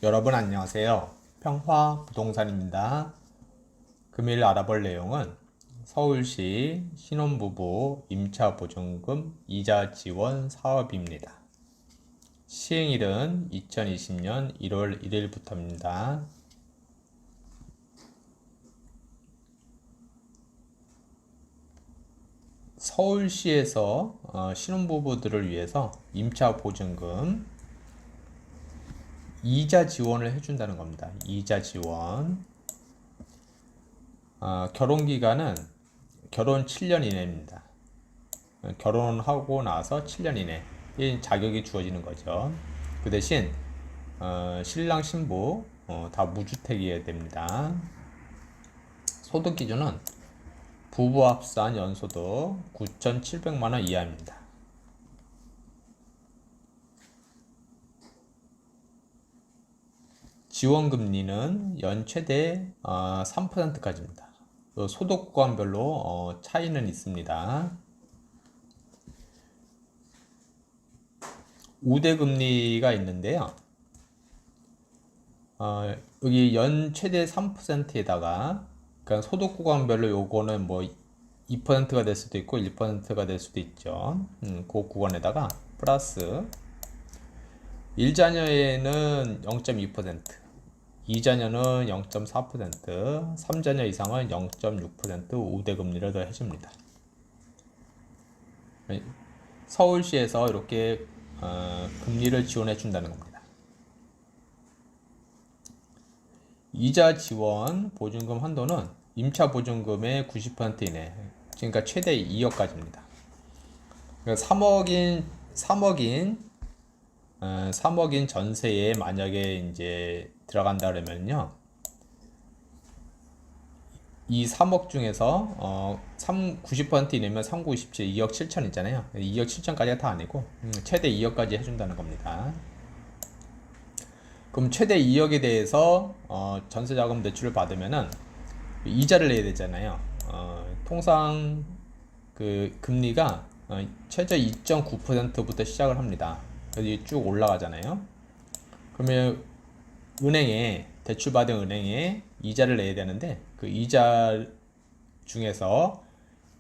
여러분 안녕하세요. 평화 부동산입니다. 금일 알아볼 내용은 서울시 신혼부부 임차보증금 이자 지원 사업입니다. 시행일은 2020년 1월 1일부터입니다. 서울시에서 신혼부부들을 위해서 임차보증금 이자 지원을 해준다는 겁니다. 이자 지원. 결혼기간은 결혼 7년 이내입니다. 결혼하고 나서 7년 이내 이 자격이 주어지는 거죠. 그 대신 신랑 신부 다 무주택이어야 됩니다. 소득 기준은 부부 합산 연소득 9,700만 원 이하입니다. 지원금리는 연 최대 3%까지입니다. 소득 구간별로 차이는 있습니다. 우대금리가 있는데요. 여기 연 최대 3%에다가 그러니까 소득 구간별로 요거는 뭐 2%가 될 수도 있고 1%가 될 수도 있죠. 그 구간에다가 플러스 1자녀에는 0.2%, 2자녀는 0.4%, 3자녀 이상은 0.6% 우대금리를 더 해줍니다. 서울시에서 이렇게 금리를 지원해 준다는 겁니다. 이자 지원 보증금 한도는 임차 보증금의 90% 이내, 그러니까 최대 2억까지입니다. 그러니까 3억인 전세에 만약에 이제 들어간다 그러면요, 이 3억 중에서 90% 이내면 3, 9, 27, 2억 7천 있잖아요. 2억 7천까지가 다 아니고 최대 2억까지 해준다는 겁니다. 그럼 최대 2억에 대해서 전세자금 대출을 받으면은 이자를 내야 되잖아요. 통상 그 금리가 최저 2.9%부터 시작을 합니다. 그래서 쭉 올라가잖아요. 그러면 은행에 대출받은 은행에 이자를 내야 되는데 그 이자 중에서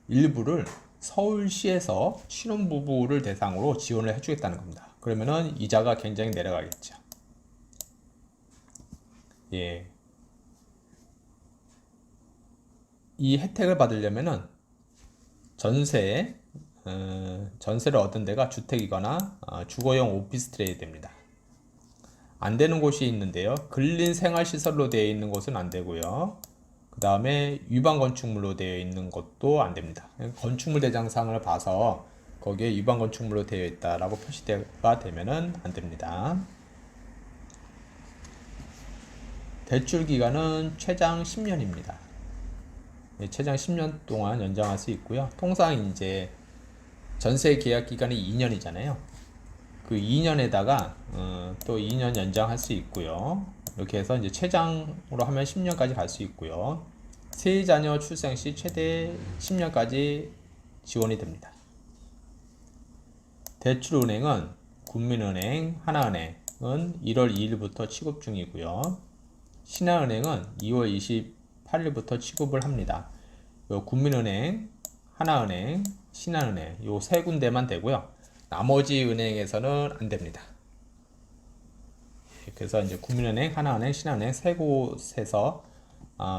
일부를 서울시에서 신혼부부를 대상으로 지원을 해주겠다는 겁니다. 그러면은 이자가 굉장히 내려가겠죠. 예. 이 혜택을 받으려면은 전세를 얻은 데가 주택이거나 주거용 오피스텔이 됩니다. 안 되는 곳이 있는데요. 근린 생활시설로 되어 있는 곳은 안 되고요. 그 다음에 위반 건축물로 되어 있는 것도 안 됩니다. 건축물 대장상을 봐서 거기에 위반 건축물로 되어 있다라고 표시가 되면은 안 됩니다. 대출 기간은 최장 10년입니다. 최장 10년 동안 연장할 수 있고요. 통상 이제 전세 계약 기간이 2년이잖아요. 그 2년에다가 또 2년 연장할 수 있고요. 이렇게 해서 이제 최장으로 하면 10년까지 갈 수 있고요. 세 자녀 출생 시 최대 10년까지 지원이 됩니다. 대출은행은 국민은행, 하나은행은 1월 2일부터 취급 중이고요. 신한은행은 2월 28일부터 취급을 합니다. 국민은행, 하나은행, 신한은행 요 세 군데만 되고요. 나머지 은행에서는 안 됩니다. 그래서 이제 국민은행, 하나은행, 신한은행 세 곳에서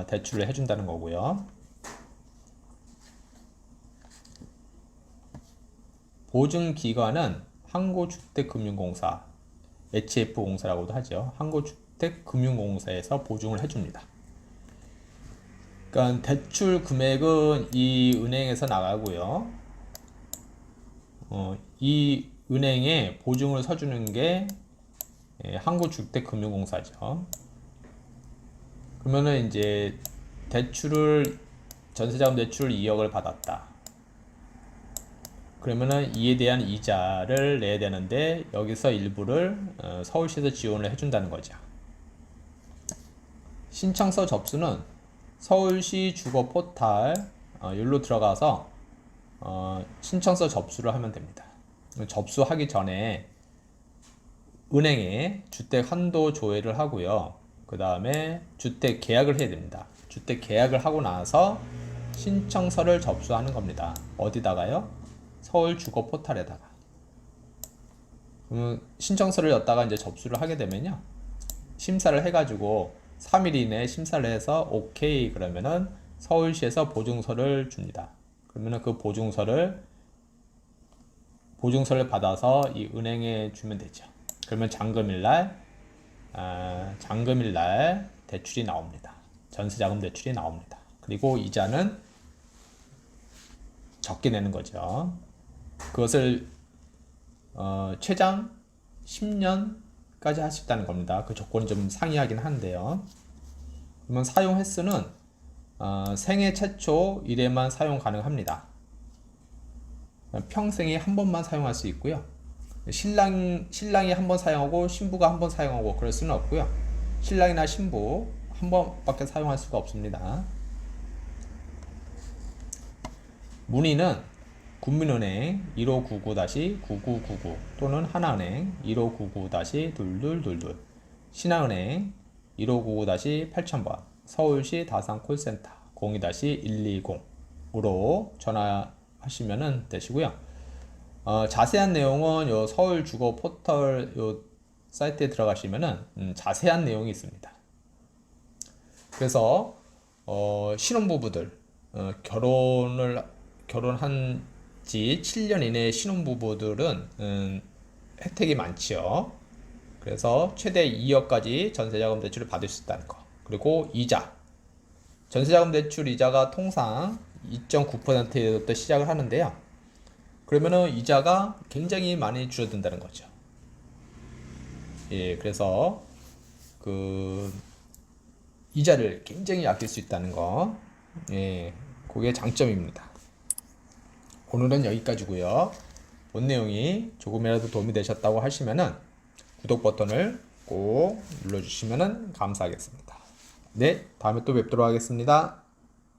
대출을 해준다는 거고요. 보증기관은 한국주택금융공사, HF공사라고도 하죠. 한국주택금융공사에서 보증을 해줍니다. 그러니까 대출 금액은 이 은행에서 나가고요. 이 은행에 보증을 서주는 게 한국주택금융공사죠. 그러면은 이제 전세자금 대출 2억을 받았다. 그러면은 이에 대한 이자를 내야 되는데 여기서 일부를 서울시에서 지원을 해준다는 거죠. 신청서 접수는 서울시 주거 포탈 여기로 들어가서 신청서 접수를 하면 됩니다. 접수하기 전에 은행에 주택 한도 조회를 하고요. 그 다음에 주택 계약을 해야 됩니다. 주택 계약을 하고 나서 신청서를 접수하는 겁니다. 어디다가요? 서울 주거 포털에다가. 그러면 신청서를 였다가 이제 접수를 하게 되면요. 심사를 해가지고 3일 이내에 심사를 해서 오케이 그러면은 서울시에서 보증서를 줍니다. 그러면은 그 보증서를 받아서 이 은행에 주면 되죠. 그러면 잔금일날 대출이 나옵니다. 전세자금 대출이 나옵니다. 그리고 이자는 적게 내는 거죠. 그것을 최장 10년까지 할 수 있다는 겁니다. 그 조건이 좀 상이하긴 한데요. 그러면 사용 횟수는 생애 최초 1회만 사용 가능합니다. 평생에 한 번만 사용할 수 있고요. 신랑이 한 번 사용하고 신부가 한 번 사용하고 그럴 수는 없고요. 신랑이나 신부 한 번밖에 사용할 수가 없습니다. 문의는 국민은행 1599-9999 또는 하나은행 1599-2222 신한은행 1599-8000번 서울시 다산 콜센터 02-120으로 전화하시면 되시고요. 자세한 내용은 요 서울 주거 포털 요 사이트에 들어가시면은 자세한 내용이 있습니다. 그래서 신혼부부들 결혼한 지 7년 이내의 신혼부부들은 혜택이 많지요. 그래서 최대 2억까지 전세자금 대출을 받을 수 있다는 거. 그리고 이자. 전세자금 대출 이자가 통상 2.9%부터 시작을 하는데요. 그러면은 이자가 굉장히 많이 줄어든다는 거죠. 예, 그래서 그 이자를 굉장히 아낄 수 있다는 거. 예, 그게 장점입니다. 오늘은 여기까지고요. 본 내용이 조금이라도 도움이 되셨다고 하시면은 구독 버튼을 꼭 눌러주시면 감사하겠습니다. 네, 다음에 또 뵙도록 하겠습니다.